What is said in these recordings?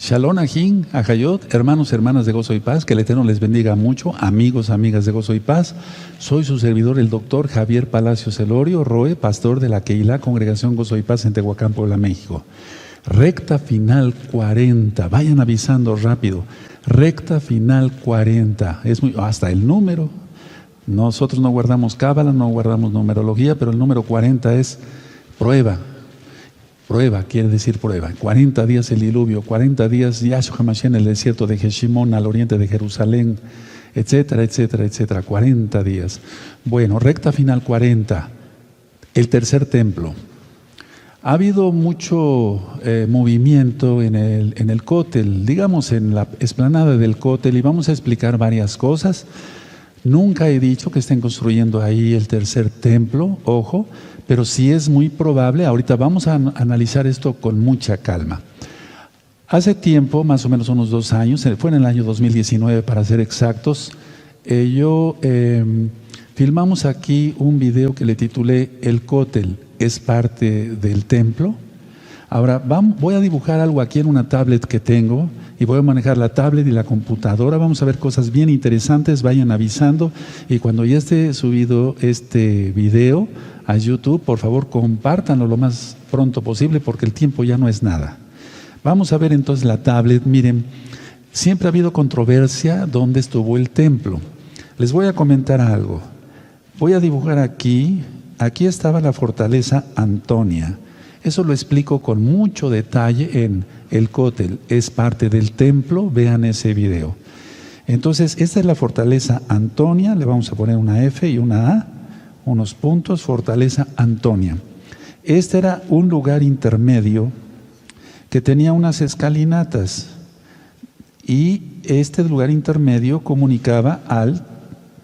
Shalom Ajín, Ajayot, hermanos, hermanas de Gozo y Paz, que el Eterno les bendiga mucho, amigos, amigas de Gozo y Paz. Soy su servidor, el doctor Javier Palacios Elorio Roe, pastor de la Keilah Congregación Gozo y Paz en Tehuacán, Puebla, México. Recta final 40, vayan avisando rápido. Recta final 40, es muy, hasta el número. Nosotros no guardamos cábala, no guardamos numerología, pero el número 40 es prueba. Prueba, quiere decir prueba. 40 días el diluvio, 40 días Yahshua HaMashiach en el desierto de Jeshimón al oriente de Jerusalén, etcétera, etcétera, etcétera. 40 días. Bueno, recta final 40, el tercer templo. Ha habido mucho movimiento en el Cótel, digamos en la explanada del Cótel, y vamos a explicar varias cosas. Nunca he dicho que estén construyendo ahí el tercer templo, ojo, pero sí es muy probable. Ahorita vamos a analizar esto con mucha calma. Hace tiempo, más o menos unos 2 años, fue en el año 2019 para ser exactos, filmamos aquí un video que le titulé El Cótel es parte del templo. Ahora voy a dibujar algo aquí en una tablet que tengo y voy a manejar la tablet y la computadora. Vamos a ver cosas bien interesantes, vayan avisando, y cuando ya esté subido este video a YouTube, por favor compártanlo lo más pronto posible porque el tiempo ya no es nada. Vamos a ver entonces la tablet. Miren, siempre ha habido controversia dónde estuvo el templo. Les voy a comentar algo. Voy a dibujar aquí estaba la fortaleza Antonia. Eso lo explico con mucho detalle en el Cótel, es parte del templo, vean ese video. Entonces, esta es la fortaleza Antonia, le vamos a poner una F y una A, unos puntos, fortaleza Antonia. Este era un lugar intermedio que tenía unas escalinatas, y este lugar intermedio comunicaba al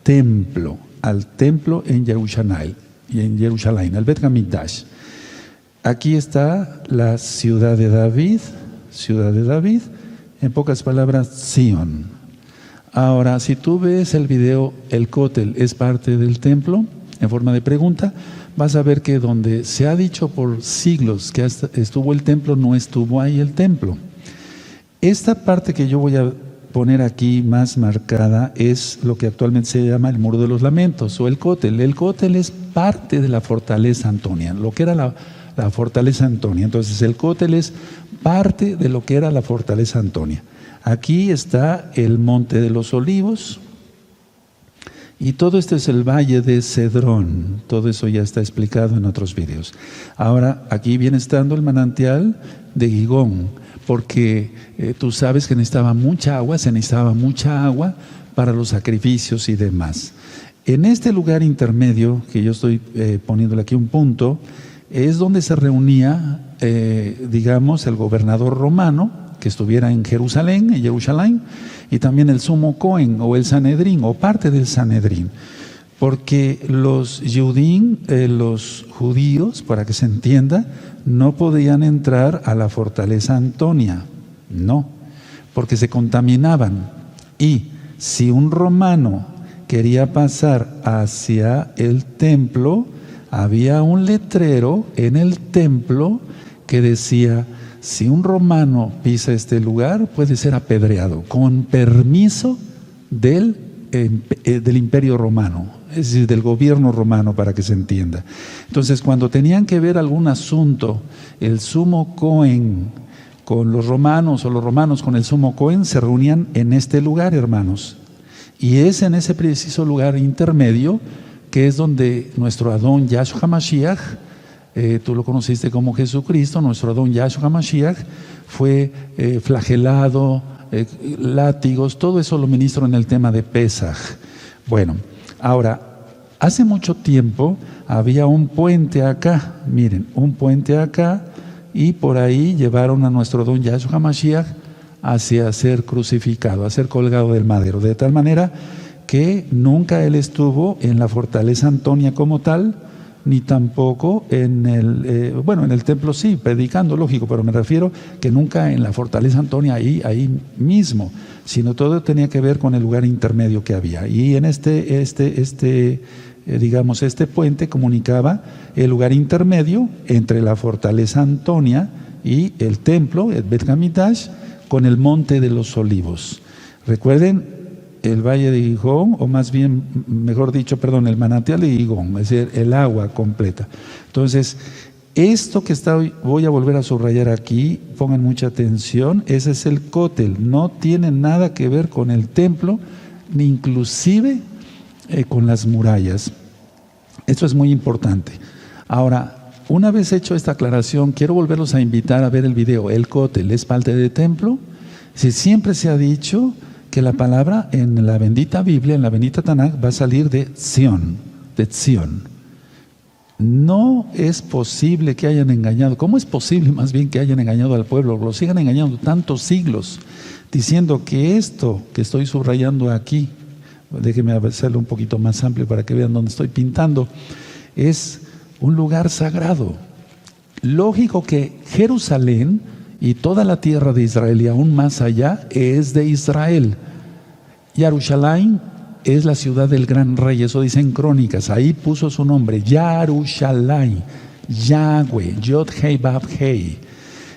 templo en Jerusalén, al Bet Hamikdash. Aquí está la ciudad de David, en pocas palabras, Sion. Ahora, si tú ves el video, el Cótel es parte del templo, en forma de pregunta, vas a ver que donde se ha dicho por siglos que estuvo el templo, no estuvo ahí el templo. Esta parte que yo voy a poner aquí más marcada es lo que actualmente se llama el Muro de los Lamentos o el Cótel. El Cótel es parte de la fortaleza Antonia, lo que era la fortaleza Antonia. Entonces el Cótel es parte de lo que era la fortaleza Antonia. Aquí está el Monte de los Olivos y todo esto es el Valle de Cedrón. Todo eso ya está explicado en otros videos. Ahora aquí viene estando el manantial de Gigón, porque tú sabes que se necesitaba mucha agua para los sacrificios y demás. En este lugar intermedio, que yo estoy poniéndole aquí un punto, es donde se reunía, digamos, el gobernador romano, que estuviera en Jerusalén, y también el sumo Cohen, o el Sanedrín, o parte del Sanedrín. Porque los judíos, para que se entienda, no podían entrar a la fortaleza Antonia, no, porque se contaminaban. Y si un romano quería pasar hacia el templo, había un letrero en el templo que decía: si un romano pisa este lugar, puede ser apedreado, con permiso del Imperio Romano, es decir, del gobierno romano, para que se entienda. Entonces, cuando tenían que ver algún asunto, el sumo Cohen con los romanos o los romanos con el sumo Cohen, se reunían en este lugar, hermanos. Y es en ese preciso lugar intermedio que es donde nuestro Adón Yahshua HaMashiach, tú lo conociste como Jesucristo, nuestro Adón Yahshua HaMashiach fue flagelado, látigos, todo eso lo ministro en el tema de Pesaj. Bueno, ahora, hace mucho tiempo había un puente acá, miren, un puente acá, y por ahí llevaron a nuestro Adón Yahshua HaMashiach hacia ser crucificado, a ser colgado del madero, de tal manera que nunca él estuvo en la fortaleza Antonia como tal, ni tampoco en el templo sí, predicando, lógico, pero me refiero que nunca en la fortaleza Antonia ahí mismo, sino todo tenía que ver con el lugar intermedio que había. Y en este puente comunicaba el lugar intermedio entre la fortaleza Antonia y el templo, el Bet Hamikdash, con el monte de los olivos. Recuerden, el valle de Gihón, o más bien, mejor dicho, perdón, el manantial de Gihón, es decir, el agua completa. Entonces, esto que voy a volver a subrayar aquí, pongan mucha atención, ese es el cótel, no tiene nada que ver con el templo, ni inclusive con las murallas. Esto es muy importante. Ahora, una vez hecho esta aclaración, quiero volverlos a invitar a ver el video. El cótel es parte del templo. Si siempre se ha dicho que la palabra en la bendita Biblia, en la bendita Tanaj, va a salir de Sion, de Zion. No es posible que hayan engañado. ¿Cómo es posible más bien que hayan engañado al pueblo? Lo sigan engañando tantos siglos, diciendo que esto que estoy subrayando aquí, déjenme hacerlo un poquito más amplio para que vean dónde estoy pintando, es un lugar sagrado. Lógico que Jerusalén y toda la tierra de Israel y aún más allá es de Israel. Yarushalayim es la ciudad del gran rey, eso dicen Crónicas, ahí puso su nombre, Yarushalayim, Yahweh, Yod Hei Bab Hei.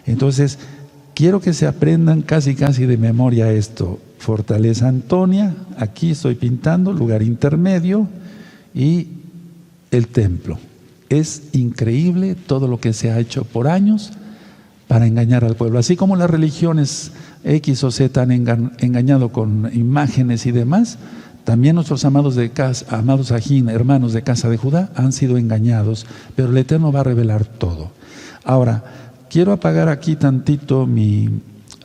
Entonces, quiero que se aprendan casi de memoria esto. Fortaleza Antonia, aquí estoy pintando, lugar intermedio, y el templo. Es increíble todo lo que se ha hecho por años para engañar al pueblo. Así como las religiones X o Z han engañado con imágenes y demás, también nuestros amados ajín, hermanos de casa de Judá, han sido engañados, pero el Eterno va a revelar todo. Ahora, quiero apagar aquí tantito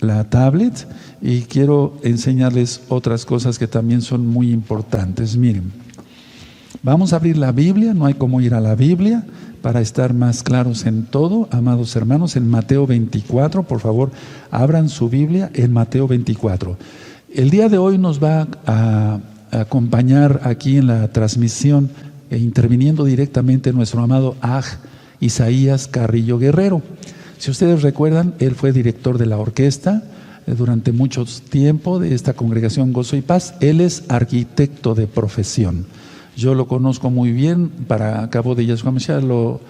la tablet y quiero enseñarles otras cosas que también son muy importantes. Miren, vamos a abrir la Biblia, no hay cómo ir a la Biblia para estar más claros en todo, amados hermanos, en Mateo 24, por favor, abran su Biblia en Mateo 24. El día de hoy nos va a acompañar aquí en la transmisión, interviniendo directamente nuestro amado Aj Isaías Carrillo Guerrero. Si ustedes recuerdan, él fue director de la orquesta durante mucho tiempo de esta congregación Gozo y Paz. Él es arquitecto de profesión. Yo lo conozco muy bien, para cabo de Yahshua Mashiach lo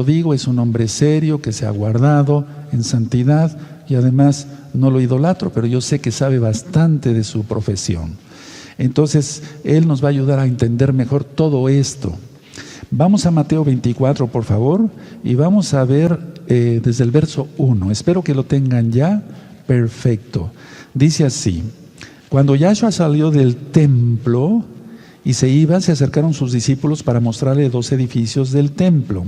digo, es un hombre serio que se ha guardado en santidad y además no lo idolatro, pero yo sé que sabe bastante de su profesión. Entonces, él nos va a ayudar a entender mejor todo esto. Vamos a Mateo 24, por favor, y vamos a ver desde el verso 1. Espero que lo tengan ya perfecto. Dice así: cuando Yahshua salió del templo y se iba, se acercaron sus discípulos para mostrarle 2 edificios del templo.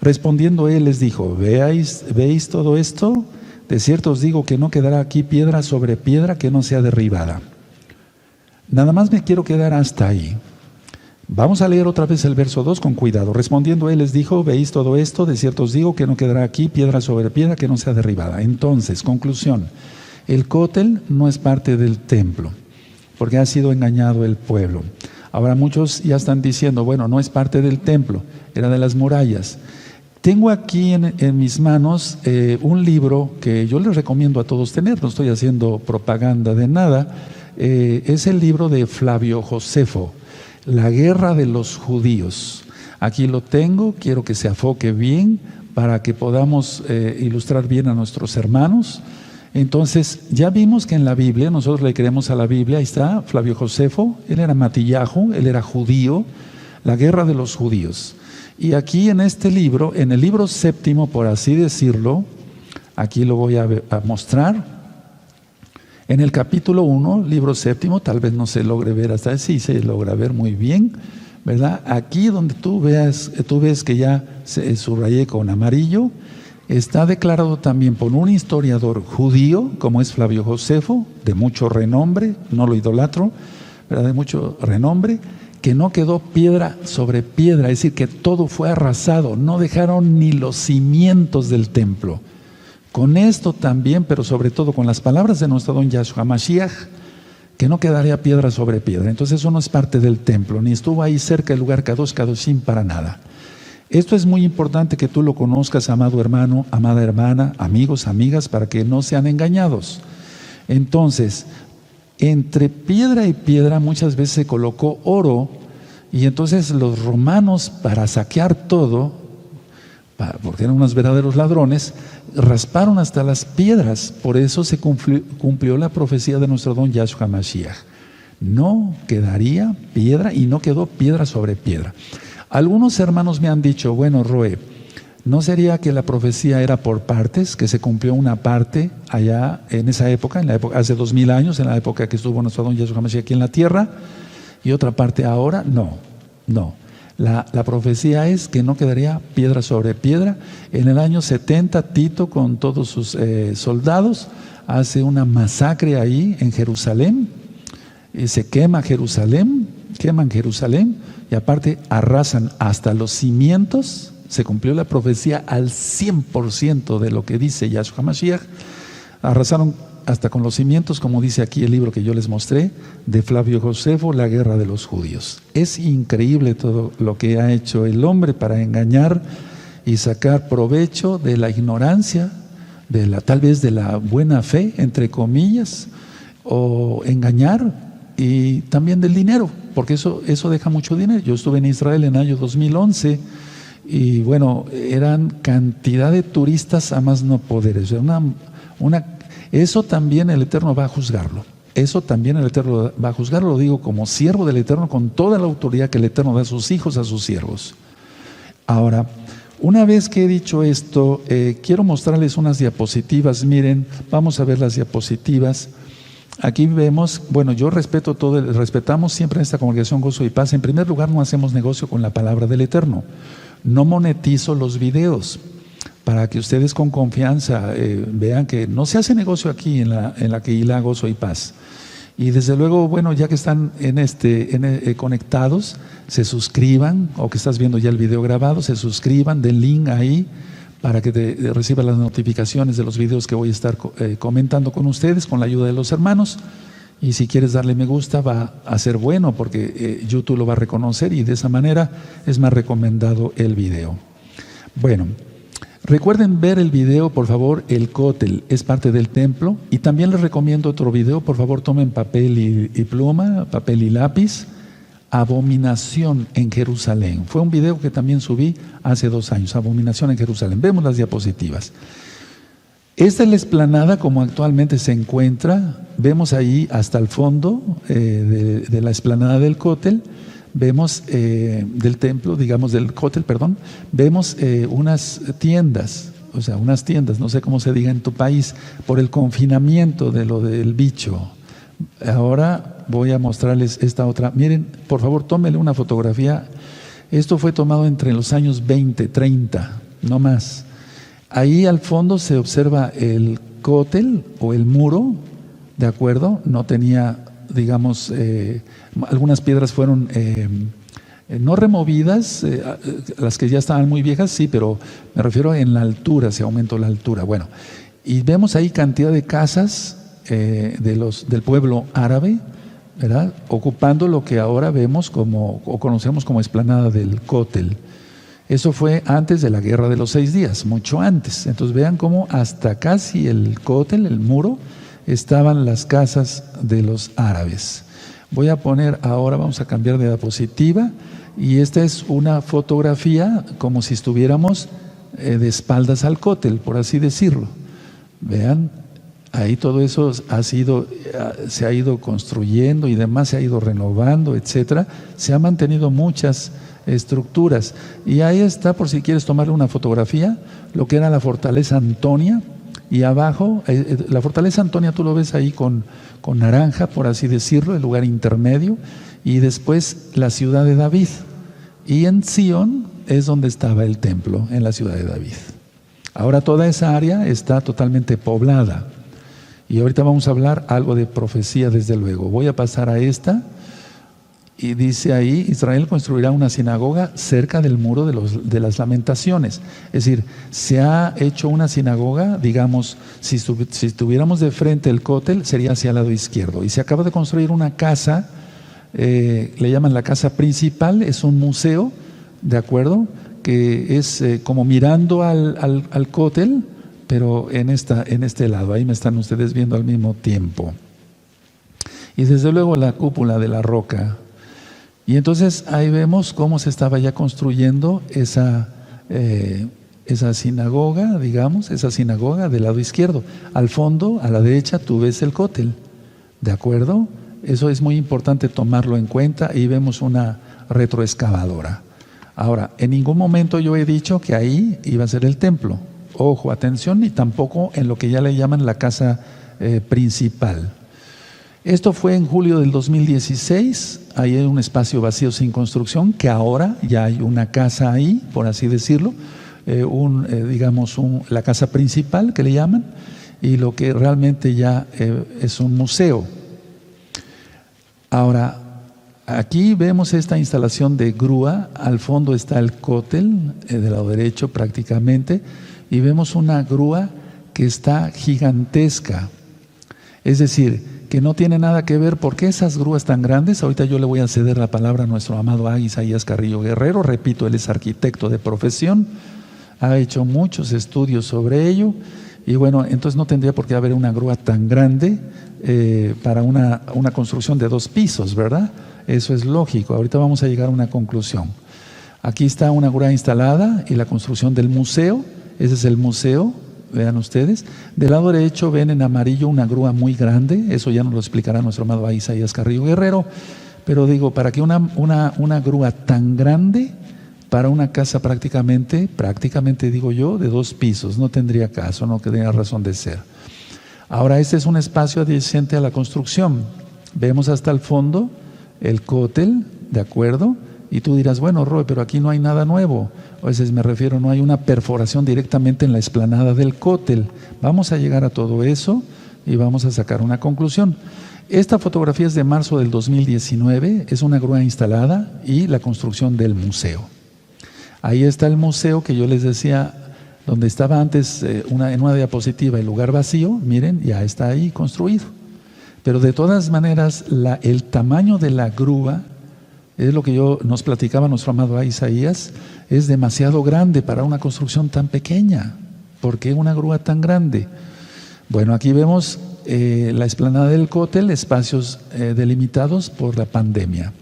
Respondiendo él les dijo: ¿veis todo esto? De cierto os digo que no quedará aquí piedra sobre piedra que no sea derribada. Nada más me quiero quedar hasta ahí. Vamos a leer otra vez el verso 2 con cuidado. Respondiendo él les dijo: ¿veis todo esto? De cierto os digo que no quedará aquí piedra sobre piedra que no sea derribada. Entonces, conclusión, el cótel no es parte del templo, porque ha sido engañado el pueblo. Ahora muchos ya están diciendo, bueno, no es parte del templo, era de las murallas. Tengo aquí en mis manos un libro que yo les recomiendo a todos tener, no estoy haciendo propaganda de nada. Es el libro de Flavio Josefo, La guerra de los judíos. Aquí lo tengo, quiero que se enfoque bien para que podamos ilustrar bien a nuestros hermanos. Entonces, ya vimos que en la Biblia, nosotros le creemos a la Biblia, ahí está Flavio Josefo, él era Matillahu, él era judío, la guerra de los judíos. Y aquí en este libro, en el libro 7, por así decirlo, aquí lo voy a mostrar. En el capítulo 1, libro 7, tal vez no se logre ver hasta ahí, sí se logra ver muy bien, ¿verdad? Aquí donde tú ves que ya subrayé con amarillo, está declarado también por un historiador judío, como es Flavio Josefo, de mucho renombre, no lo idolatro, ¿verdad? De mucho renombre, que no quedó piedra sobre piedra, es decir, que todo fue arrasado, no dejaron ni los cimientos del templo. Con esto también, pero sobre todo con las palabras de nuestro don Yahshua Mashiach, que no quedaría piedra sobre piedra. Entonces eso no es parte del templo, ni estuvo ahí cerca del lugar Kadosh Kadoshim para nada. Esto es muy importante que tú lo conozcas, amado hermano, amada hermana, amigos, amigas, para que no sean engañados. Entonces, entre piedra y piedra muchas veces se colocó oro, y entonces los romanos, para saquear todo, porque eran unos verdaderos ladrones, rasparon hasta las piedras. Por eso se cumplió la profecía de nuestro don Yahshua Mashiach. No quedaría piedra, y no quedó piedra sobre piedra. Algunos hermanos me han dicho, bueno, Roe, ¿no sería que la profecía era por partes, que se cumplió una parte allá en esa época, hace 2000 años, en la época que estuvo nuestro don Yahshua Mashiach aquí en la tierra, y otra parte ahora? No. La profecía es que no quedaría piedra sobre piedra. En el año 70, Tito, con todos sus soldados, hace una masacre ahí en Jerusalén, y se queman Jerusalén, y aparte arrasan hasta los cimientos. Se cumplió la profecía al 100% de lo que dice Yahshua Mashiach. Arrasaron hasta con los cimientos, como dice aquí el libro que yo les mostré, de Flavio Josefo, La guerra de los judíos. Es increíble todo lo que ha hecho el hombre para engañar y sacar provecho de la ignorancia, tal vez de la buena fe, entre comillas, o engañar, y también del dinero, porque eso deja mucho dinero. Yo estuve en Israel en el año 2011, y bueno, eran cantidad de turistas a más no poder. Eso también el Eterno va a juzgarlo. Lo digo como siervo del Eterno, con toda la autoridad que el Eterno da a sus hijos, a sus siervos. Ahora, una vez que he dicho esto, quiero mostrarles unas diapositivas. Miren, vamos a ver las diapositivas. Aquí vemos, bueno, yo respetamos siempre en esta congregación Gozo y Paz. En primer lugar, no hacemos negocio con la palabra del Eterno. No monetizo los videos, para que ustedes con confianza vean que no se hace negocio aquí en la Kehilá Gozo y Paz. Y desde luego, bueno, ya que están conectados, se suscriban, o que estás viendo ya el video grabado, se suscriban, den link ahí para que reciban las notificaciones de los videos que voy a estar comentando con ustedes con la ayuda de los hermanos. Y si quieres darle me gusta, va a ser bueno, porque YouTube lo va a reconocer, y de esa manera es más recomendado el video. Bueno, recuerden ver el video, por favor. El Kotel es parte del templo, y también les recomiendo otro video. Por favor, tomen papel y pluma, papel y lápiz. Abominación en Jerusalén. Fue un video que también subí hace 2 años. Abominación en Jerusalén. Vemos las diapositivas. Esta es la explanada como actualmente se encuentra. Vemos ahí hasta el fondo de la explanada del Kotel. Vemos del templo, digamos del Kotel, perdón. Vemos unas tiendas, no sé cómo se diga en tu país, por el confinamiento de lo del bicho. Ahora voy a mostrarles esta otra. Miren, por favor, tómenle una fotografía. Esto fue tomado entre los años 20, 30, no más. Ahí al fondo se observa el Kotel o el muro, ¿de acuerdo? No tenía, digamos, algunas piedras fueron no removidas, las que ya estaban muy viejas, sí, pero me refiero en la altura, se aumentó la altura. Bueno, y vemos ahí cantidad de casas del pueblo árabe, ¿verdad? Ocupando lo que ahora vemos o conocemos como explanada del Kotel. Eso fue antes de la guerra de los 6 días, mucho antes. Entonces vean cómo hasta casi el Kotel, el muro, estaban las casas de los árabes. Voy a poner ahora, vamos a cambiar de diapositiva, y esta es una fotografía como si estuviéramos de espaldas al Kotel, por así decirlo. Vean, ahí todo eso se ha ido construyendo y demás, se ha ido renovando, etcétera. Se han mantenido muchas estructuras, y ahí está, por si quieres tomarle una fotografía, lo que era la fortaleza Antonia, y abajo, la fortaleza Antonia tú lo ves ahí con naranja, por así decirlo, el lugar intermedio, y después la ciudad de David, y en Sion es donde estaba el templo, en la ciudad de David. Ahora toda esa área está totalmente poblada, y ahorita vamos a hablar algo de profecía, desde luego. Voy a pasar a esta. Y dice ahí, Israel construirá una sinagoga cerca del muro de las lamentaciones. Es decir, se ha hecho una sinagoga, digamos, si estuviéramos de frente el Kotel, sería hacia el lado izquierdo. Y se acaba de construir una casa, le llaman la casa principal, es un museo, ¿de acuerdo? Que es como mirando al Kotel, pero en este lado. Ahí me están ustedes viendo al mismo tiempo. Y desde luego la cúpula de la roca. Y entonces ahí vemos cómo se estaba ya construyendo esa sinagoga, digamos, esa sinagoga del lado izquierdo. Al fondo, a la derecha, tú ves el cótel. ¿De acuerdo? Eso es muy importante tomarlo en cuenta y vemos una retroexcavadora. Ahora, en ningún momento yo he dicho que ahí iba a ser el templo. Ojo, atención, ni tampoco en lo que ya le llaman la casa principal. Esto fue en julio del 2016, ahí hay un espacio vacío sin construcción, que ahora ya hay una casa ahí, por así decirlo, la casa principal que le llaman, y lo que realmente ya es un museo. Ahora, aquí vemos esta instalación de grúa, al fondo está el cótel, del lado derecho prácticamente, y vemos una grúa que está gigantesca, es decir, que no tiene nada que ver. ¿Por qué esas grúas tan grandes? Ahorita yo le voy a ceder la palabra a nuestro amado Isaías Carrillo Guerrero. Repito, él es arquitecto de profesión, ha hecho muchos estudios sobre ello, y bueno, entonces no tendría por qué haber una grúa tan grande para una construcción de 2 pisos, ¿verdad? Eso es lógico. Ahorita vamos a llegar a una conclusión. Aquí está una grúa instalada y la construcción del museo. Ese es el museo, vean ustedes. Del lado derecho ven en amarillo una grúa muy grande, eso ya nos lo explicará nuestro amado Isaías Carrillo Guerrero, pero digo, para que una grúa tan grande para una casa prácticamente digo yo, de 2 pisos, no tendría caso, no tendría razón de ser. Ahora, este es un espacio adyacente a la construcción. Vemos hasta el fondo el cótel, ¿de acuerdo? Y tú dirás, bueno, Roy, pero aquí no hay nada nuevo. A veces me refiero, no hay una perforación directamente en la explanada del cótel. Vamos a llegar a todo eso y vamos a sacar una conclusión. Esta fotografía es de marzo del 2019, es una grúa instalada y la construcción del museo. Ahí está el museo que yo les decía, donde estaba antes en una diapositiva el lugar vacío, miren, ya está ahí construido. Pero de todas maneras, el tamaño de la grúa, es lo que nos platicaba nuestro amado Isaías, es demasiado grande para una construcción tan pequeña. ¿Por qué una grúa tan grande? Bueno, aquí vemos la explanada del cótel, espacios delimitados por la pandemia.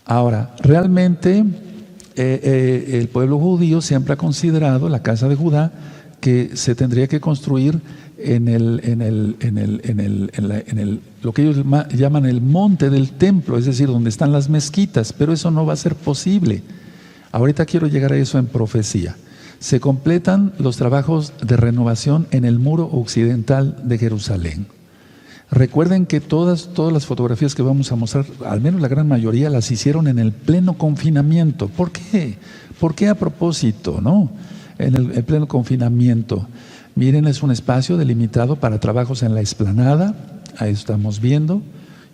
Ahora, realmente el pueblo judío siempre ha considerado la casa de Judá que se tendría que construir lo que ellos llaman el monte del templo, es decir, donde están las mezquitas, pero eso no va a ser posible. Ahorita quiero llegar a eso en profecía. Se completan los trabajos de renovación en el muro occidental de Jerusalén. Recuerden que todas las fotografías que vamos a mostrar, al menos la gran mayoría, las hicieron en el pleno confinamiento. ¿Por qué? ¿Por qué a propósito, no? En el pleno confinamiento. Miren, es un espacio delimitado para trabajos en la explanada, ahí estamos viendo.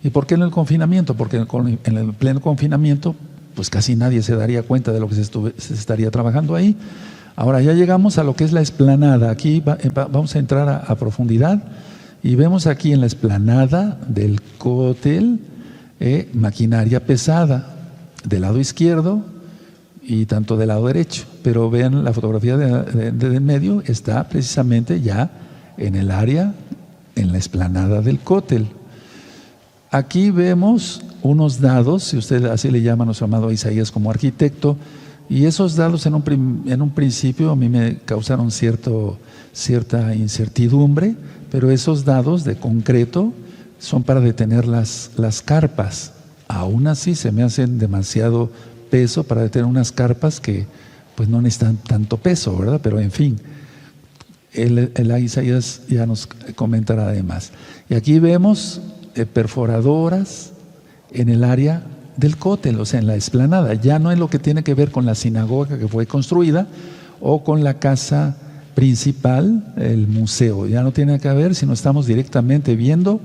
¿Y por qué en el confinamiento? Porque en el pleno confinamiento, pues casi nadie se daría cuenta de lo que se estaría trabajando ahí. Ahora ya llegamos a lo que es la explanada. Aquí vamos a entrar a profundidad y vemos aquí en la explanada del cótel maquinaria pesada del lado izquierdo y tanto del lado derecho. Pero vean la fotografía de en medio, está precisamente ya en el área, en la explanada del cótel. Aquí vemos unos dados, si usted así le llama a nuestro amado Isaías como arquitecto, y esos dados en un principio a mí me causaron cierta incertidumbre, pero esos dados de concreto son para detener las carpas. Aún así se me hacen demasiado peso para detener unas carpas que pues no necesitan tanto peso, ¿verdad? Pero en fin, el Isaías ya nos comentará además. Y aquí vemos perforadoras en el área del cótel, o sea, en la explanada. Ya no es lo que tiene que ver con la sinagoga que fue construida o con la casa principal, el museo. Ya no tiene que ver, sino estamos directamente viendo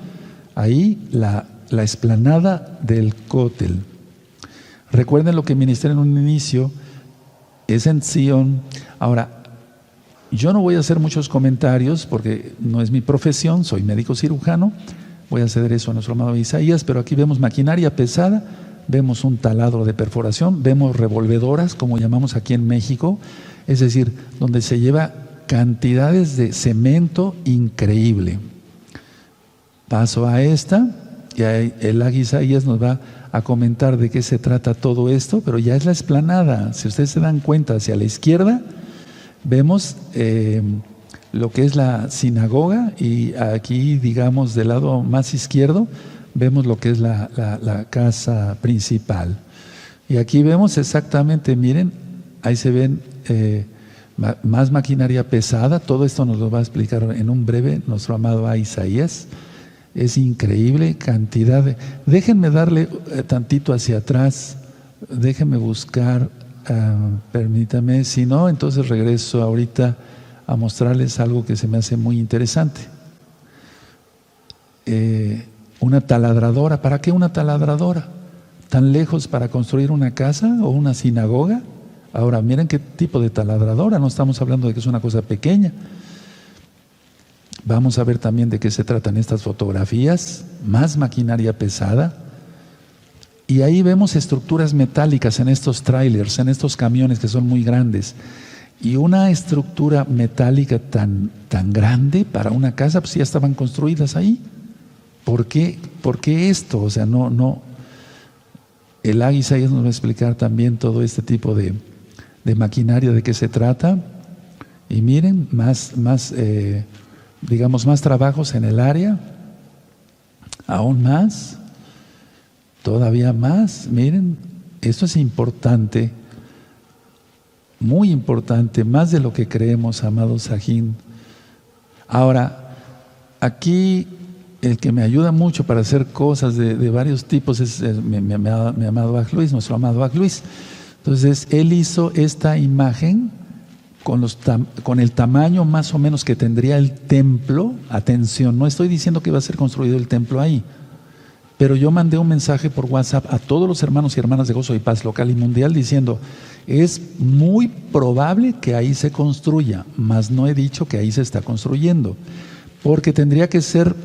ahí la explanada del cótel. Recuerden lo que ministré en un inicio, es en Sion. Ahora, yo no voy a hacer muchos comentarios porque no es mi profesión, soy médico cirujano, voy a ceder eso a nuestro amado Isaías, pero aquí vemos maquinaria pesada, vemos un taladro de perforación, vemos revolvedoras, como llamamos aquí en México, es decir, donde se lleva cantidades de cemento increíble. Paso a esta, y el Isaías nos va a comentar de qué se trata todo esto, pero ya es la explanada. Si ustedes se dan cuenta, hacia la izquierda vemos lo que es la sinagoga y aquí, digamos, del lado más izquierdo, vemos lo que es la casa principal. Y aquí vemos exactamente, miren, ahí se ven más maquinaria pesada. Todo esto nos lo va a explicar en un breve nuestro amado Isaías. Es increíble cantidad de... Déjenme darle tantito hacia atrás, déjenme buscar, permítame, si no, entonces regreso ahorita a mostrarles algo que se me hace muy interesante. Una taladradora. ¿Para qué una taladradora? ¿Tan lejos para construir una casa o una sinagoga? Ahora, miren qué tipo de taladradora, no estamos hablando de que es una cosa pequeña. Vamos a ver también de qué se tratan estas fotografías, más maquinaria pesada. Y ahí vemos estructuras metálicas en estos trailers, en estos camiones que son muy grandes. Y una estructura metálica tan grande para una casa, pues ya estaban construidas ahí. ¿Por qué esto? O sea, no. El Isaías nos va a explicar también todo este tipo de maquinaria, de qué se trata. Y miren, digamos, más trabajos en el área, aún más, todavía más. Miren, esto es importante, muy importante, más de lo que creemos, amado Sahin. Ahora, aquí el que me ayuda mucho para hacer cosas de varios tipos es mi amado Bach Luis, nuestro amado Bach Luis. Entonces, él hizo esta imagen con el tamaño más o menos que tendría el templo. Atención, no estoy diciendo que iba a ser construido el templo ahí, pero yo mandé un mensaje por WhatsApp a todos los hermanos y hermanas de Gozo y Paz local y mundial diciendo, es muy probable que ahí se construya, mas no he dicho que ahí se está construyendo, porque tendría que ser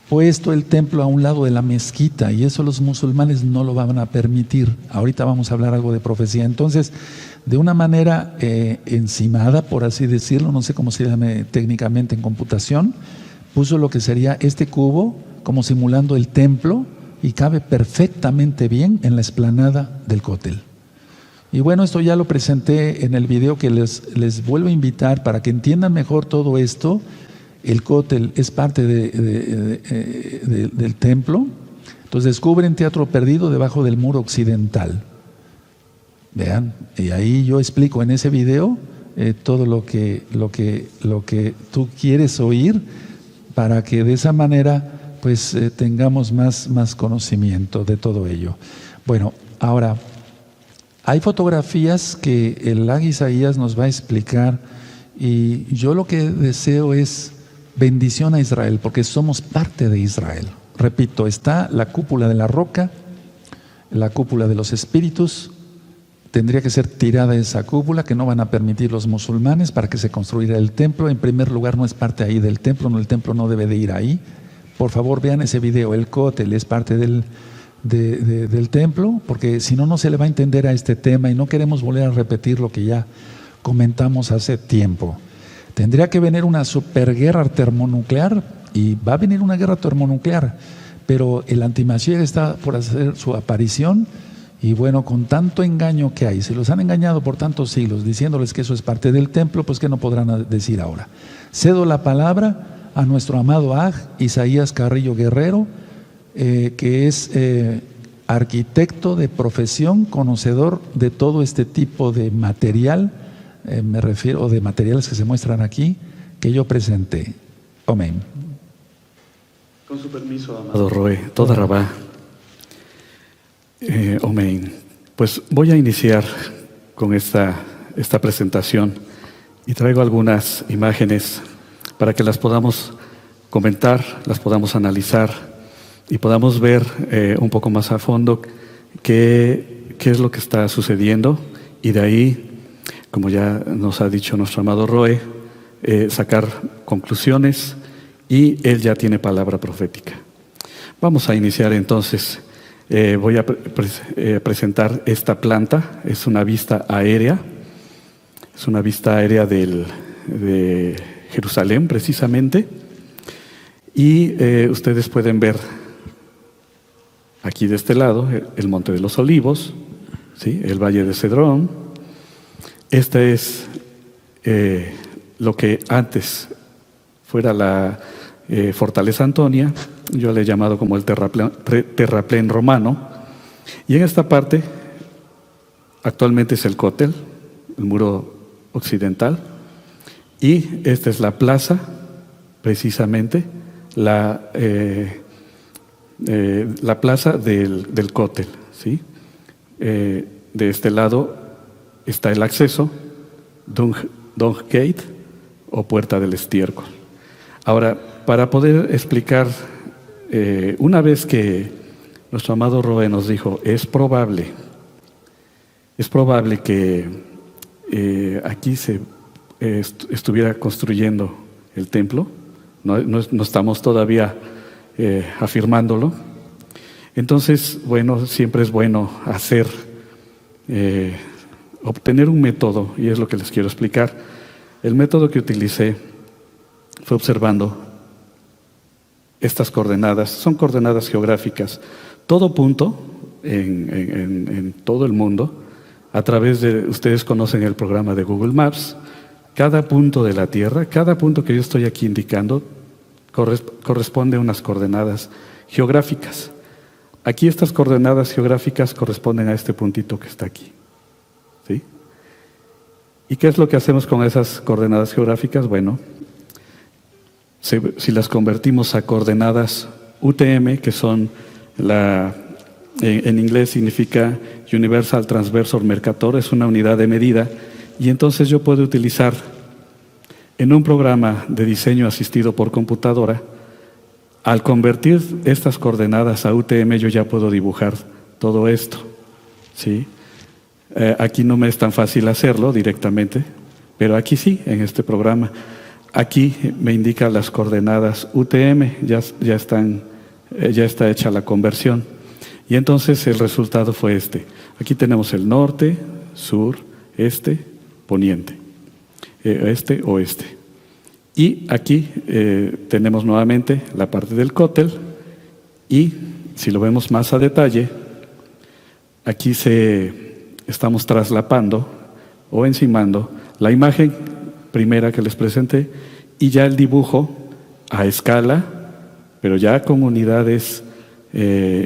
puesto el templo a un lado de la mezquita, y eso los musulmanes no lo van a permitir. Ahorita vamos a hablar algo de profecía. Entonces, de una manera encimada, por así decirlo, no sé cómo se llame técnicamente en computación, puso lo que sería este cubo como simulando el templo y cabe perfectamente bien en la explanada del cótel. Y bueno, esto ya lo presenté en el video que les vuelvo a invitar para que entiendan mejor todo esto. El cótel es parte del templo. Entonces descubren Teatro Perdido debajo del muro occidental. Vean, y ahí yo explico en ese video todo lo que tú quieres oír, para que de esa manera pues tengamos más conocimiento de todo ello. Bueno, ahora hay fotografías que el Isaías nos va a explicar, y yo lo que deseo es bendición a Israel, porque somos parte de Israel. Repito, está la cúpula de la roca, la cúpula de los espíritus. Tendría que ser tirada esa cúpula, que no van a permitir los musulmanes, para que se construya el templo. En primer lugar, no es parte ahí del templo, el templo no debe de ir ahí. Por favor, vean ese video, el cótel es parte del templo, porque si no, no se le va a entender a este tema, y no queremos volver a repetir lo que ya comentamos hace tiempo. Tendría que venir una superguerra termonuclear, y va a venir una guerra termonuclear, pero el antimashiach está por hacer su aparición. Y bueno, con tanto engaño que hay, si los han engañado por tantos siglos diciéndoles que eso es parte del templo, pues ¿qué no podrán decir ahora? Cedo la palabra a nuestro amado Isaías Carrillo Guerrero, que es arquitecto de profesión, conocedor de todo este tipo de material, me refiero de materiales que se muestran aquí, que yo presenté. Amén. Con su permiso, amado Roe, toda Rabá. Amén. Pues voy a iniciar con esta presentación, y traigo algunas imágenes para que las podamos comentar, las podamos analizar y podamos ver un poco más a fondo qué es lo que está sucediendo, y de ahí, como ya nos ha dicho nuestro amado Roe, sacar conclusiones, y él ya tiene palabra profética. Vamos a iniciar entonces. Voy a presentar esta planta. Es una vista aérea. Es una vista aérea de Jerusalén, precisamente. Y ustedes pueden ver aquí de este lado el Monte de los Olivos, ¿sí? El Valle de Cedrón. Esta es lo que antes fuera la Fortaleza Antonia, yo le he llamado como el terraplén romano, y en esta parte actualmente es el cótel, el muro occidental, y esta es la plaza, precisamente, la plaza del cótel, ¿sí? De este lado está el acceso, Dung Gate o Puerta del Estiércol. Ahora, para poder explicar, una vez que nuestro amado Roe nos dijo, es probable que aquí se estuviera construyendo el templo, no estamos todavía afirmándolo. Entonces, bueno, siempre es bueno obtener un método, y es lo que les quiero explicar. El método que utilicé fue observando estas coordenadas, son coordenadas geográficas. Todo punto en todo el mundo, a través de, ustedes conocen el programa de Google Maps, cada punto de la Tierra, cada punto que yo estoy aquí indicando, corresponde a unas coordenadas geográficas. Aquí estas coordenadas geográficas corresponden a este puntito que está aquí, ¿sí? ¿Y qué es lo que hacemos con esas coordenadas geográficas? Bueno, si las convertimos a coordenadas UTM, que son en inglés significa Universal Transversal Mercator, es una unidad de medida, y entonces yo puedo utilizar en un programa de diseño asistido por computadora, al convertir estas coordenadas a UTM, yo ya puedo dibujar todo esto, ¿sí? Aquí no me es tan fácil hacerlo directamente, pero aquí sí, en este programa. Aquí me indica las coordenadas UTM, ya está hecha la conversión. Y entonces el resultado fue este. Aquí tenemos el norte, sur, este, poniente, este, oeste. Y aquí tenemos nuevamente la parte del cótel, y si lo vemos más a detalle, aquí estamos traslapando o encimando la imagen primera que les presenté, y ya el dibujo a escala, pero ya con unidades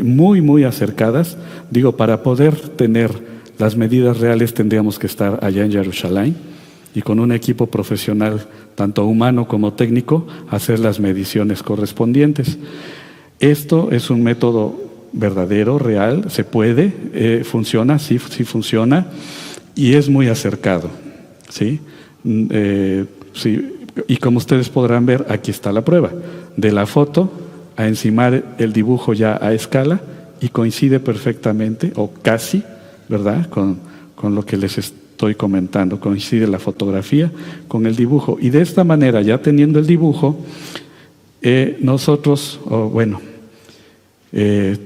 muy, muy acercadas. Digo, para poder tener las medidas reales tendríamos que estar allá en Jerusalén y con un equipo profesional, tanto humano como técnico, hacer las mediciones correspondientes. Esto es un método verdadero, real, se puede, funciona, sí funciona, y es muy acercado, ¿sí? Sí. Y como ustedes podrán ver, aquí está la prueba. De la foto a encimar el dibujo ya a escala, y coincide perfectamente, o casi, ¿verdad?, con lo que les estoy comentando. Coincide la fotografía con el dibujo. Y de esta manera, ya teniendo el dibujo, nosotros,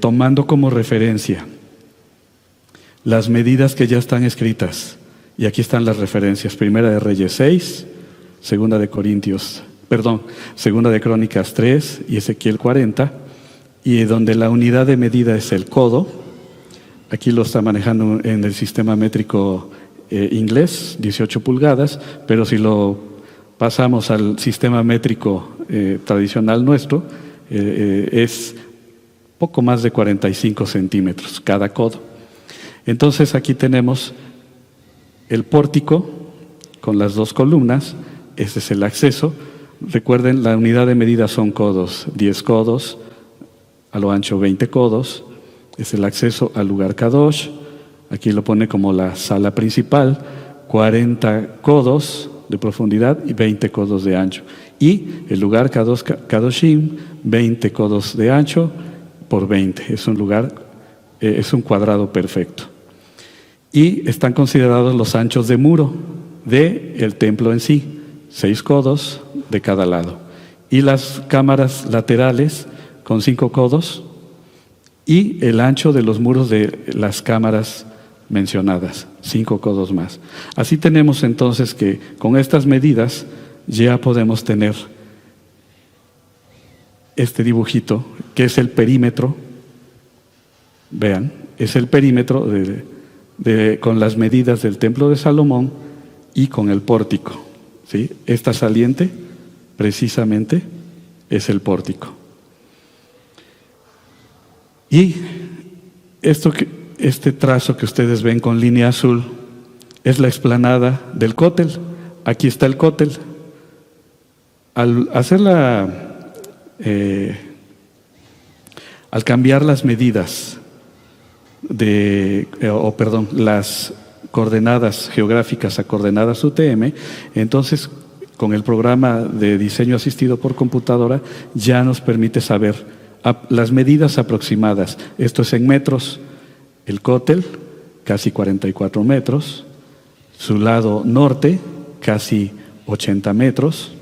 tomando como referencia las medidas que ya están escritas, y aquí están las referencias: Primera de Reyes 6, Segunda de Crónicas 3 y Ezequiel 40, y donde la unidad de medida es el codo. Aquí lo está manejando en el sistema métrico inglés, 18 pulgadas, pero si lo pasamos al sistema métrico tradicional nuestro, es poco más de 45 centímetros cada codo. Entonces aquí tenemos el pórtico con las dos columnas. Este es el acceso. Recuerden, la unidad de medida son codos, 10 codos, a lo ancho 20 codos. Es el acceso al lugar Kadosh. Aquí lo pone como la sala principal, 40 codos de profundidad y 20 codos de ancho. Y el lugar Kadoshim, 20 codos de ancho por 20. Es un cuadrado perfecto. Y están considerados los anchos de muro del templo en sí, 6 codos de cada lado. Y las cámaras laterales con 5 codos, y el ancho de los muros de las cámaras mencionadas, 5 codos más. Así tenemos entonces que con estas medidas ya podemos tener este dibujito, que es el perímetro. Vean, es el perímetro con las medidas del templo de Salomón y con el pórtico, ¿sí? Esta saliente, precisamente, es el pórtico. Y este trazo que ustedes ven con línea azul es la explanada del cótel. Aquí está el cótel. Al cambiar las medidas las coordenadas geográficas a coordenadas UTM, entonces con el programa de diseño asistido por computadora ya nos permite saber las medidas aproximadas. Esto es en metros. El cótel, casi 44 metros. Su lado norte, casi 80 metros.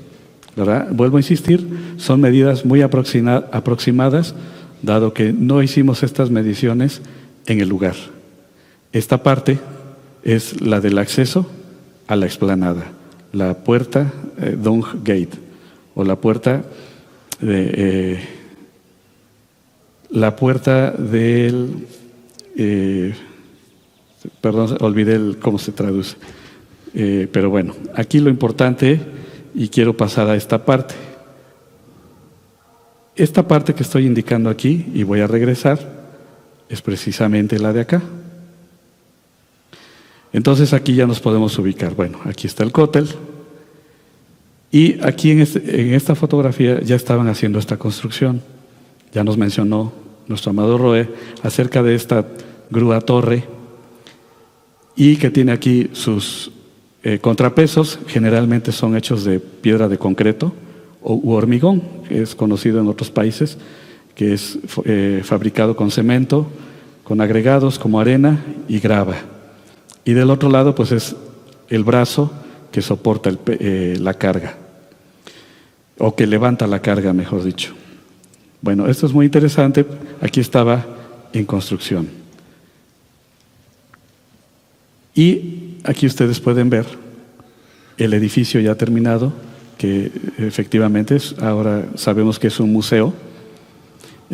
¿Verdad? Vuelvo a insistir, son medidas muy aproximadas, dado que no hicimos estas mediciones en el lugar. Esta parte es la del acceso a la explanada, la puerta Dung Gate, o la puerta del... perdón, olvidé cómo se traduce. Pero bueno, aquí lo importante, y quiero pasar a esta parte. Esta parte que estoy indicando aquí, y voy a regresar, es precisamente la de acá. Entonces aquí ya nos podemos ubicar. Bueno, aquí está el cótel. Y aquí en esta fotografía ya estaban haciendo esta construcción. Ya nos mencionó nuestro amado Roe acerca de esta grúa torre, y que tiene aquí sus contrapesos. Generalmente son hechos de piedra de concreto u hormigón, que es conocido en otros países, que es fabricado con cemento, con agregados como arena y grava. Y del otro lado pues es el brazo que soporta la carga, o que levanta la carga, mejor dicho. Bueno, esto es muy interesante. Aquí estaba en construcción. Y aquí ustedes pueden ver el edificio ya terminado, que efectivamente ahora sabemos que es un museo.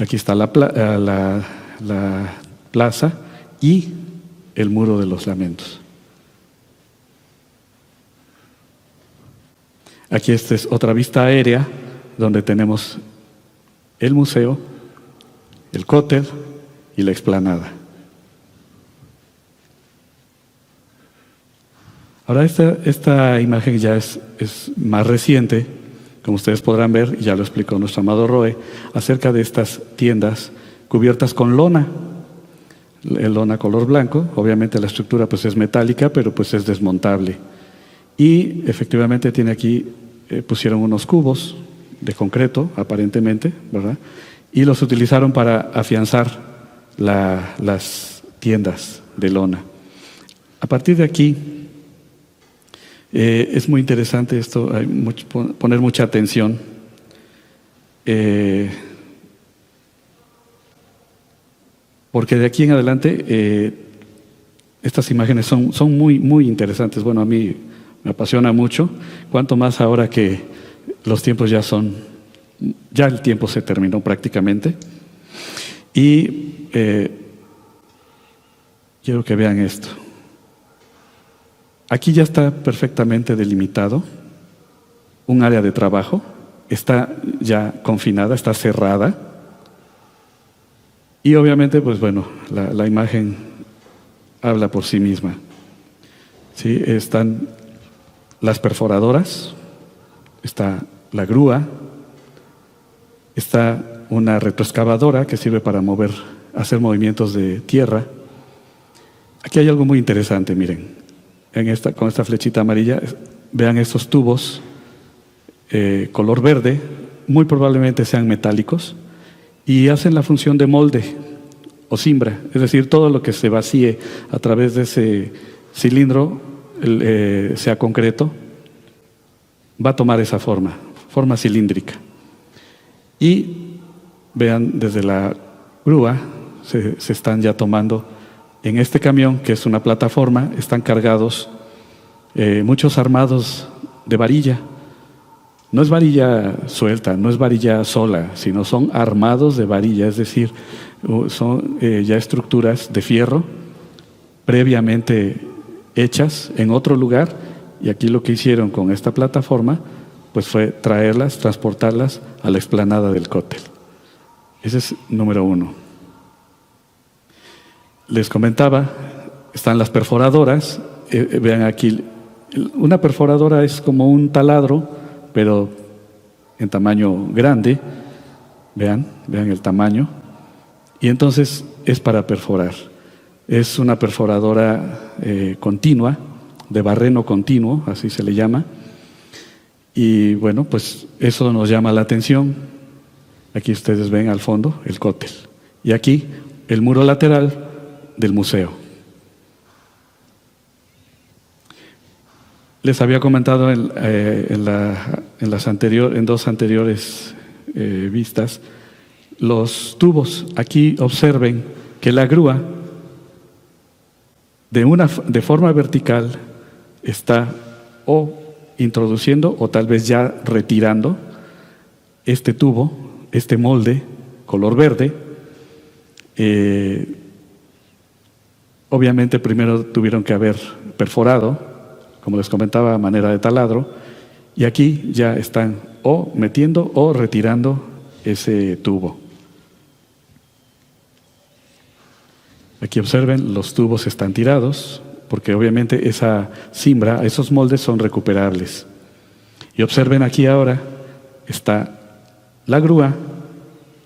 Aquí está la plaza y el Muro de los Lamentos. Aquí esta es otra vista aérea donde tenemos el museo, el cótel y la explanada. Ahora esta imagen ya es más reciente, como ustedes podrán ver, ya lo explicó nuestro amado Roe, acerca de estas tiendas cubiertas con lona, lona color blanco. Obviamente la estructura pues es metálica, pero pues es desmontable. Y efectivamente tiene aquí, pusieron unos cubos de concreto, aparentemente, ¿verdad? Y los utilizaron para afianzar las tiendas de lona. A partir de aquí, es muy interesante esto, hay poner mucha atención. Porque de aquí en adelante estas imágenes son muy, muy interesantes. Bueno, a mí me apasiona mucho, cuanto más ahora que los tiempos ya el tiempo se terminó prácticamente. Y quiero que vean esto. Aquí ya está perfectamente delimitado un área de trabajo, está ya confinada, está cerrada. Y obviamente, pues bueno, la imagen habla por sí misma. ¿Sí? Están las perforadoras, está la grúa, está una retroexcavadora que sirve para hacer movimientos de tierra. Aquí hay algo muy interesante, miren. Con esta flechita amarilla, vean estos tubos color verde, muy probablemente sean metálicos, y hacen la función de molde o cimbra, es decir, todo lo que se vacíe a través de ese cilindro, sea concreto, va a tomar esa forma cilíndrica. Y vean, desde la grúa se están ya tomando. En este camión, que es una plataforma, están cargados muchos armados de varilla. No es varilla suelta, no es varilla sola, sino son armados de varilla, es decir, son ya estructuras de fierro previamente hechas en otro lugar Y aquí lo que hicieron con esta plataforma pues fue traerlas, transportarlas a la explanada del cóctel. Ese es número 1. Les comentaba, están las perforadoras. Vean aquí, una perforadora es como un taladro, pero en tamaño grande. Vean el tamaño. Y entonces es para perforar. Es una perforadora continua, de barreno continuo, así se le llama. Y bueno, pues eso nos llama la atención. Aquí ustedes ven al fondo el cóctel. Y aquí el muro lateral del museo. Les había comentado en dos anteriores vistas los tubos. Aquí observen que la grúa de forma vertical está o introduciendo o tal vez ya retirando este tubo, este molde color verde. Obviamente primero tuvieron que haber perforado, como les comentaba, a manera de taladro, y aquí ya están o metiendo o retirando ese tubo. Aquí observen, los tubos están tirados, porque obviamente esa cimbra, esos moldes son recuperables. Y observen aquí ahora, está la grúa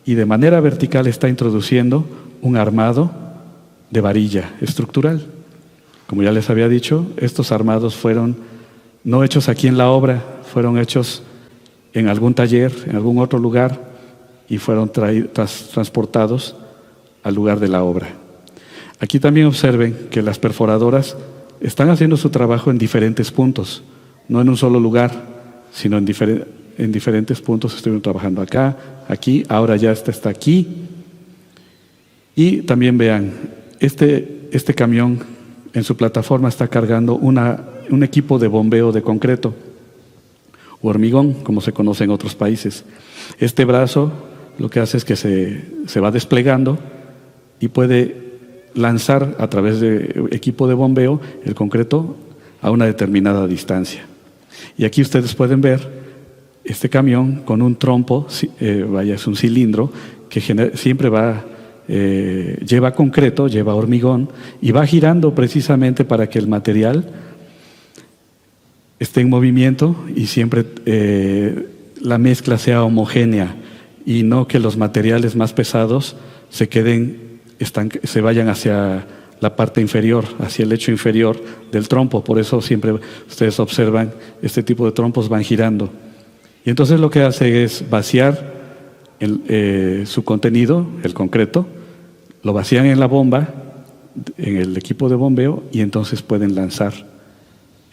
y de manera vertical está introduciendo un armado de varilla estructural. Como ya les había dicho, estos armados fueron no hechos aquí en la obra, fueron hechos en algún taller, en algún otro lugar, y fueron transportados al lugar de la obra. Aquí también observen que las perforadoras están haciendo su trabajo en diferentes puntos, no en un solo lugar, sino en diferentes puntos. Estuvieron trabajando acá, aquí, ahora ya está aquí. Y también vean, este camión en su plataforma está cargando un equipo de bombeo de concreto o hormigón, como se conoce en otros países. Este brazo lo que hace es que se va desplegando y puede lanzar a través de equipo de bombeo el concreto a una determinada distancia. Y aquí ustedes pueden ver este camión con un trompo, es un cilindro que siempre lleva concreto, lleva hormigón y va girando precisamente para que el material esté en movimiento y siempre la mezcla sea homogénea y no que los materiales más pesados se vayan hacia la parte inferior, hacia el lecho inferior del trompo. Por eso siempre ustedes observan este tipo de trompos van girando. Y entonces lo que hace es vaciar su contenido, el concreto, lo vacían en la bomba, en el equipo de bombeo, y entonces pueden lanzar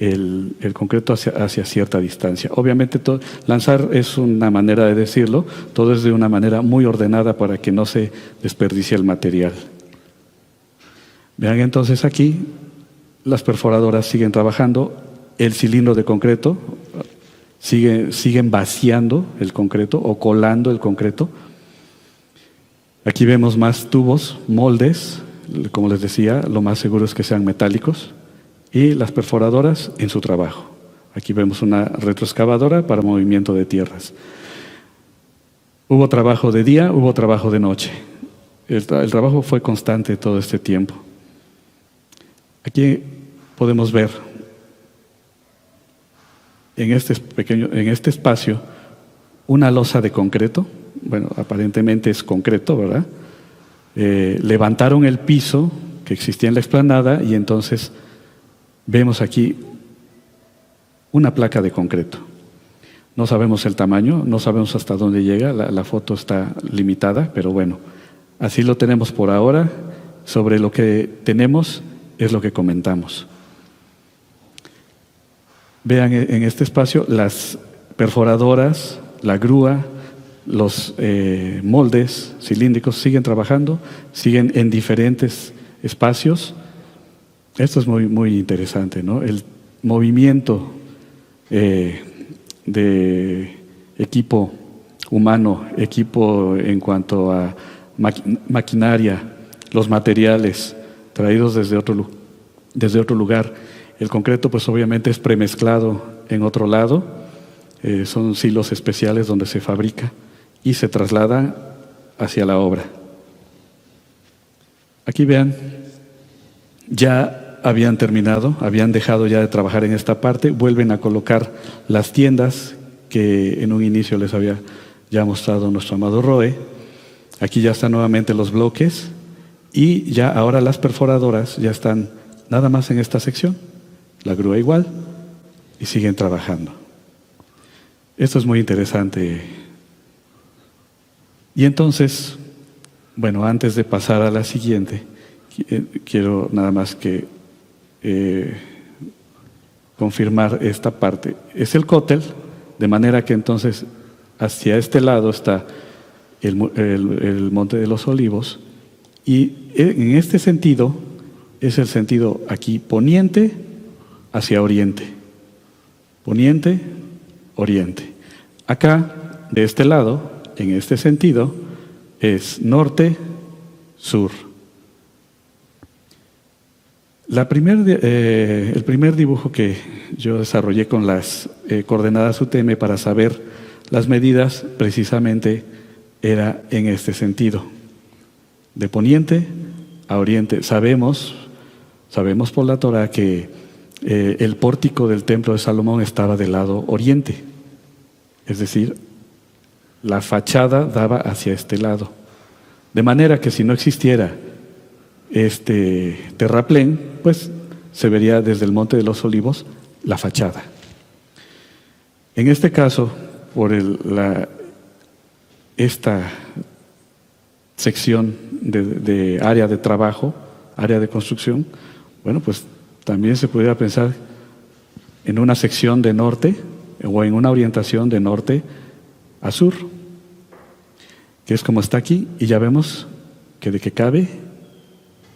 el concreto hacia cierta distancia. Obviamente lanzar es una manera de decirlo, todo es de una manera muy ordenada para que no se desperdicie el material. Vean entonces aquí, las perforadoras siguen trabajando, el cilindro de concreto, siguen vaciando el concreto o colando el concreto. Aquí vemos más tubos, moldes, como les decía, lo más seguro es que sean metálicos, y las perforadoras en su trabajo. Aquí vemos una retroexcavadora para movimiento de tierras. Hubo trabajo de día, hubo trabajo de noche. El trabajo fue constante todo este tiempo. Aquí podemos ver en este espacio una losa de concreto. Bueno, aparentemente es concreto, ¿verdad? Levantaron el piso que existía en la explanada y entonces vemos aquí una placa de concreto. No sabemos el tamaño, no sabemos hasta dónde llega, la foto está limitada, pero bueno, así lo tenemos por ahora. Sobre lo que tenemos es lo que comentamos. Vean en este espacio las perforadoras, la grúa, los moldes cilíndricos siguen trabajando, siguen en diferentes espacios. Esto es muy, muy interesante, ¿no? El movimiento de equipo humano, equipo en cuanto a maquinaria, los materiales traídos desde otro lugar El concreto pues obviamente es premezclado en otro lado, son silos especiales donde se fabrica y se traslada hacia la obra. Aquí vean, ya habían terminado, habían dejado ya de trabajar en esta parte, vuelven a colocar las tiendas que en un inicio les había ya mostrado nuestro amado Roe. Aquí ya están nuevamente los bloques y ya ahora las perforadoras ya están nada más en esta sección, la grúa igual, y siguen trabajando. Esto es muy interesante. Y entonces, bueno, antes de pasar a la siguiente, quiero nada más que confirmar esta parte. Es el cótel, de manera que entonces hacia este lado está el Monte de los Olivos, y en este sentido es el sentido aquí poniente hacia oriente. Poniente, oriente. Acá, de este lado, en este sentido, es norte, sur. El primer dibujo que yo desarrollé con las coordenadas UTM para saber las medidas, precisamente era en este sentido, de poniente a oriente. Sabemos por la Torah que el pórtico del templo de Salomón estaba del lado oriente, es decir, la fachada daba hacia este lado, de manera que si no existiera este terraplén, pues se vería desde el Monte de los Olivos la fachada. En este caso, por esta sección de área de trabajo, área de construcción, bueno, pues también se pudiera pensar en una sección de norte o en una orientación de norte a sur, que es como está aquí, y ya vemos que de que cabe,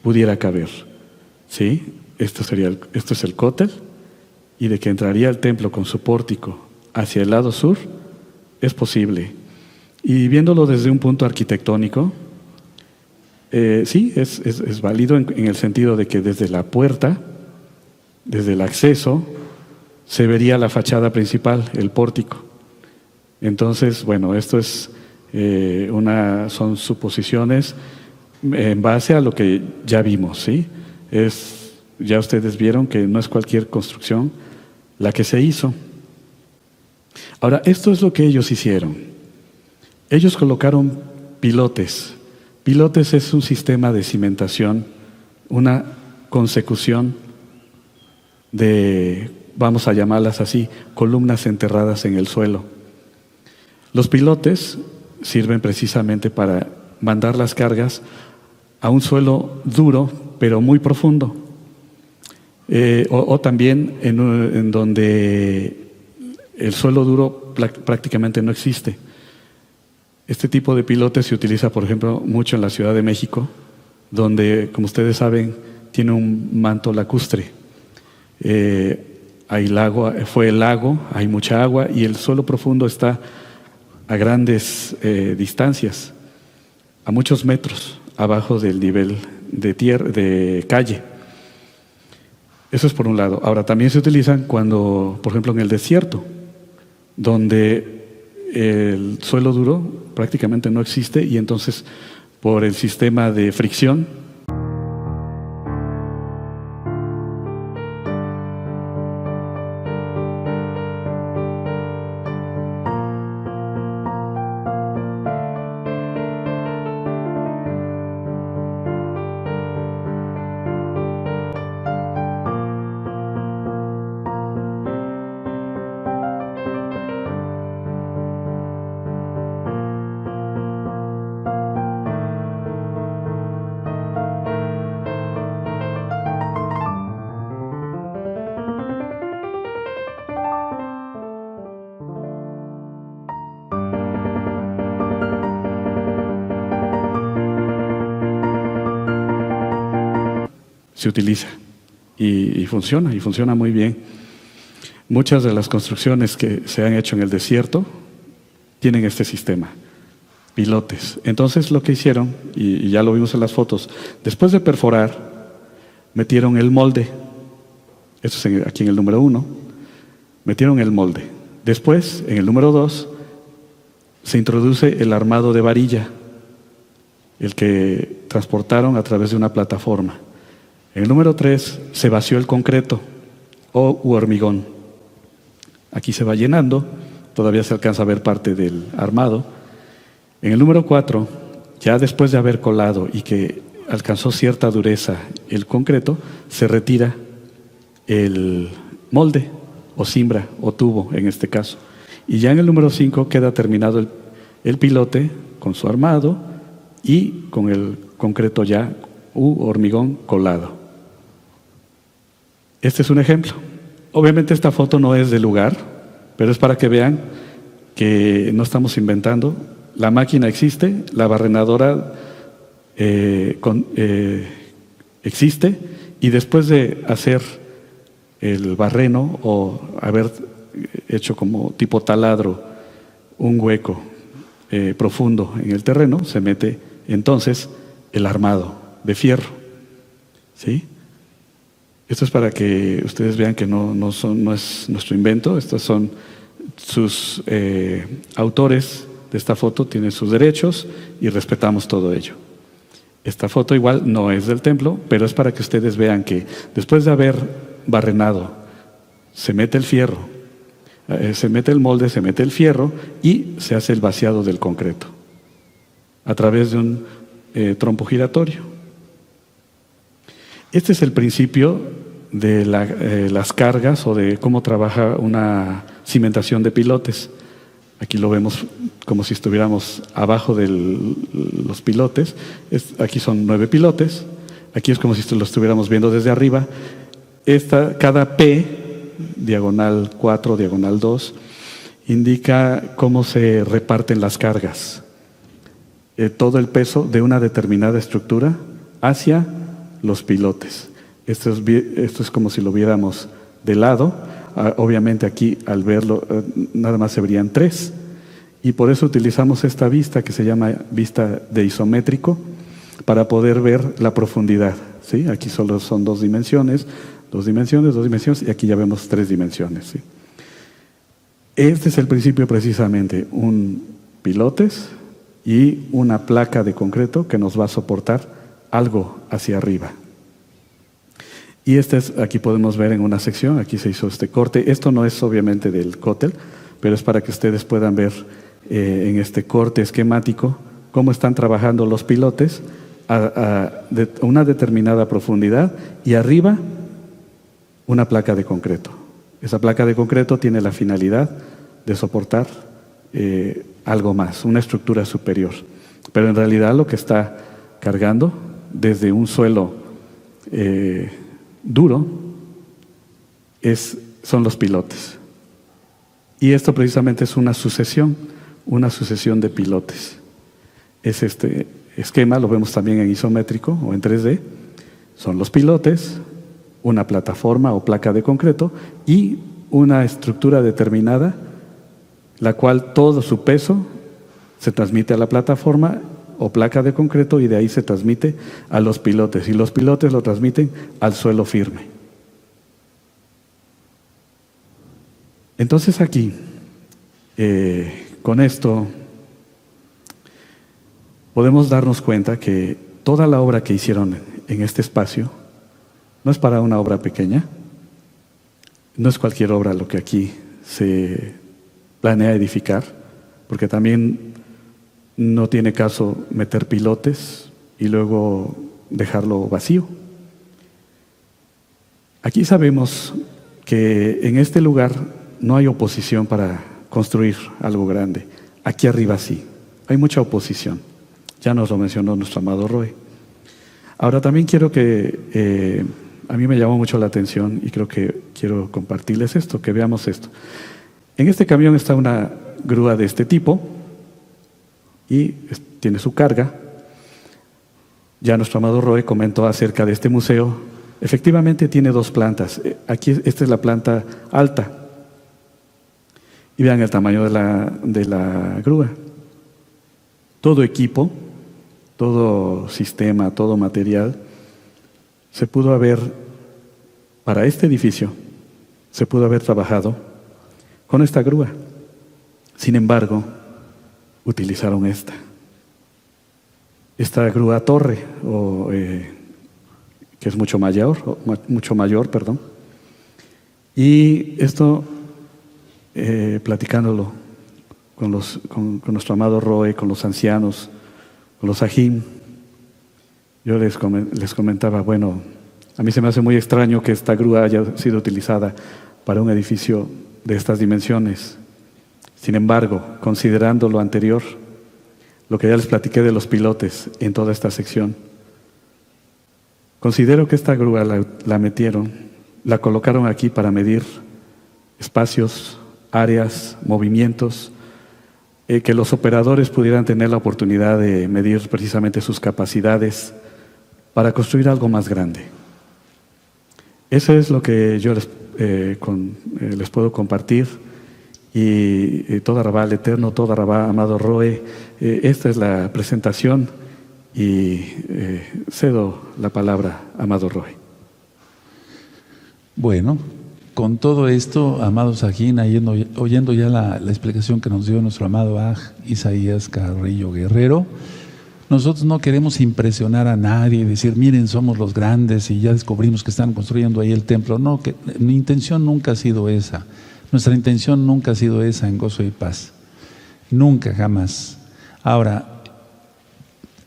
pudiera caber, ¿sí? Esto es el cótel, y de que entraría el templo con su pórtico hacia el lado sur, es posible. Y viéndolo desde un punto arquitectónico, sí, es válido en el sentido de que desde la puerta, desde el acceso, se vería la fachada principal, el pórtico. Entonces, bueno, esto es son suposiciones en base a lo que ya vimos, ¿sí? Ya ustedes vieron que no es cualquier construcción la que se hizo. Ahora, esto es lo que ellos hicieron. Ellos colocaron pilotes. Pilotes es un sistema de cimentación, una consecución de, vamos a llamarlas así, columnas enterradas en el suelo. Los pilotes sirven precisamente para mandar las cargas a un suelo duro, pero muy profundo. O también en donde el suelo duro prácticamente no existe. Este tipo de pilotes se utiliza, por ejemplo, mucho en la Ciudad de México, donde, como ustedes saben, tiene un manto lacustre. Hay fue el lago, hay mucha agua y el suelo profundo está a grandes distancias, a muchos metros abajo del nivel de calle. Eso es por un lado. Ahora, también se utilizan cuando, por ejemplo, en el desierto, donde el suelo duro prácticamente no existe y entonces por el sistema de fricción se utiliza y funciona muy bien. Muchas de las construcciones que se han hecho en el desierto tienen este sistema, pilotes. Entonces lo que hicieron, y ya lo vimos en las fotos, después de perforar, metieron el molde. Esto es aquí en el número 1. Metieron el molde. Después, en el número 2, se introduce el armado de varilla, el que transportaron a través de una plataforma. En el número 3 se vació el concreto u hormigón. Aquí se va llenando, todavía se alcanza a ver parte del armado. En el número 4, ya después de haber colado y que alcanzó cierta dureza el concreto, se retira el molde o cimbra o tubo en este caso. Y ya en el número 5 queda terminado el pilote con su armado y con el concreto ya u hormigón colado. Este es un ejemplo. Obviamente esta foto no es del lugar, pero es para que vean que no estamos inventando. La máquina existe, la barrenadora existe, y después de hacer el barreno o haber hecho como tipo taladro un hueco profundo en el terreno, se mete entonces el armado de fierro. ¿Sí? Esto es para que ustedes vean que no es nuestro invento. Estos son sus autores de esta foto, tienen sus derechos y respetamos todo ello. Esta foto igual no es del templo, pero es para que ustedes vean que después de haber barrenado, se mete el fierro, se mete el molde, se mete el fierro y se hace el vaciado del concreto a través de un trompo giratorio. Este es el principio de las cargas o de cómo trabaja una cimentación de pilotes. Aquí lo vemos como si estuviéramos abajo de los pilotes. Aquí son 9 pilotes. Aquí es como si lo estuviéramos viendo desde arriba. Cada P, diagonal 4, diagonal 2, indica cómo se reparten las cargas. Todo el peso de una determinada estructura hacia los pilotes. Esto es como si lo viéramos de lado. Obviamente aquí al verlo nada más se verían 3, y por eso utilizamos esta vista que se llama vista de isométrico para poder ver la profundidad. ¿Sí? Aquí solo son 2 dimensiones, 2 dimensiones, 2 dimensiones, y aquí ya vemos 3 dimensiones. ¿Sí? Este es el principio precisamente, un pilotes y una placa de concreto que nos va a soportar algo hacia arriba. Y aquí podemos ver en una sección, aquí se hizo este corte. Esto no es obviamente del cótel, pero es para que ustedes puedan ver en este corte esquemático cómo están trabajando los pilotes a una determinada profundidad y arriba una placa de concreto. Esa placa de concreto tiene la finalidad de soportar algo más, una estructura superior. Pero en realidad lo que está cargando desde un suelo duro son los pilotes. Y esto precisamente es una sucesión de pilotes. Es este esquema, lo vemos también en isométrico o en 3D. Son los pilotes, una plataforma o placa de concreto y una estructura determinada, la cual todo su peso se transmite a la plataforma o placa de concreto y de ahí se transmite a los pilotes, y los pilotes lo transmiten al suelo firme. Entonces aquí, con esto, podemos darnos cuenta que toda la obra que hicieron en este espacio no es para una obra pequeña, no es cualquier obra lo que aquí se planea edificar, porque también no tiene caso meter pilotes y luego dejarlo vacío. Aquí sabemos que en este lugar no hay oposición para construir algo grande. Aquí arriba sí, hay mucha oposición. Ya nos lo mencionó nuestro amado Roy. Ahora también quiero que, a mí me llamó mucho la atención y quiero compartirles esto, que veamos esto. En este camión está una grúa de este tipo y tiene su carga. Ya nuestro amado Roy comentó acerca de este museo. Efectivamente tiene 2 plantas. Aquí esta es la planta alta. Y vean el tamaño de la grúa. Todo equipo, todo sistema, todo material se pudo haber para este edificio se pudo haber trabajado con esta grúa. Sin embargo, utilizaron esta grúa torre, que es mucho mayor, perdón. Y esto, platicándolo con nuestro amado Roe, con los ancianos, con los Ajim, yo les comentaba, bueno, a mí se me hace muy extraño que esta grúa haya sido utilizada para un edificio de estas dimensiones. Sin embargo, considerando lo anterior, lo que ya les platiqué de los pilotes en toda esta sección, considero que esta grúa la colocaron aquí para medir espacios, áreas, movimientos, que los operadores pudieran tener la oportunidad de medir precisamente sus capacidades para construir algo más grande. Eso es lo que yo les puedo compartir. Y toda Rabá al Eterno, toda Rabá, amado Roe, esta es la presentación y cedo la palabra, amado Roe. Bueno, con todo esto, amados Sajín, oyendo ya la explicación que nos dio nuestro amado Aj Isaías Carrillo Guerrero, nosotros no queremos impresionar a nadie y decir, miren, somos los grandes y ya descubrimos que están construyendo ahí el templo. No, que mi intención nunca ha sido esa. Nuestra intención nunca ha sido esa en Gozo y Paz. Nunca, jamás. Ahora,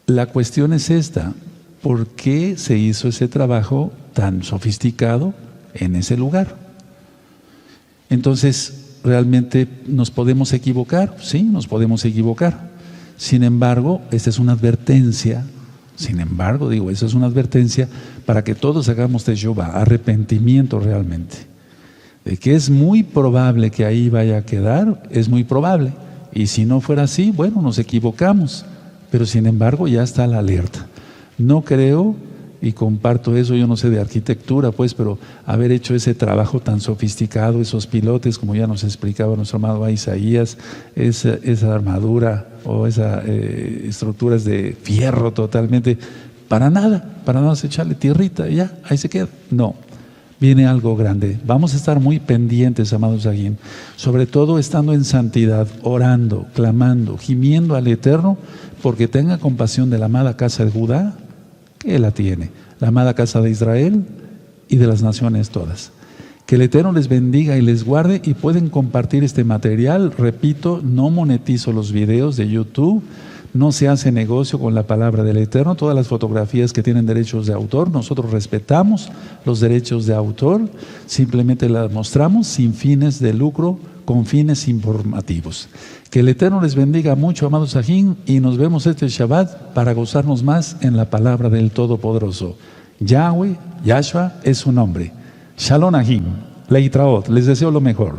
la cuestión es esta: ¿por qué se hizo ese trabajo tan sofisticado en ese lugar? Entonces, ¿realmente nos podemos equivocar? Sí, nos podemos equivocar. Sin embargo, esta es una advertencia. Esa es una advertencia para que todos hagamos teshuvá, arrepentimiento realmente. De que es muy probable que ahí vaya a quedar, es muy probable. Y si no fuera así, bueno, nos equivocamos. Pero sin embargo, ya está la alerta. No creo, y comparto eso, yo no sé de arquitectura, pues, pero haber hecho ese trabajo tan sofisticado, esos pilotes, como ya nos explicaba nuestro amado Isaías, esa armadura o esas estructuras de fierro totalmente, para nada se echarle tierrita y ya, ahí se queda. No. Viene algo grande. Vamos a estar muy pendientes, amados Sajín, sobre todo estando en santidad, orando, clamando, gimiendo al Eterno, porque tenga compasión de la amada casa de Judá, que la tiene, la amada casa de Israel y de las naciones todas. Que el Eterno les bendiga y les guarde, y pueden compartir este material. Repito, no monetizo los videos de YouTube. No se hace negocio con la palabra del Eterno. Todas las fotografías que tienen derechos de autor, nosotros respetamos los derechos de autor, simplemente las mostramos sin fines de lucro, con fines informativos. Que el Eterno les bendiga mucho, amados Sajín, y nos vemos este Shabbat para gozarnos más en la palabra del Todopoderoso. Yahweh, Yahshua es su nombre. Shalom Ahim, Leitraot, les deseo lo mejor.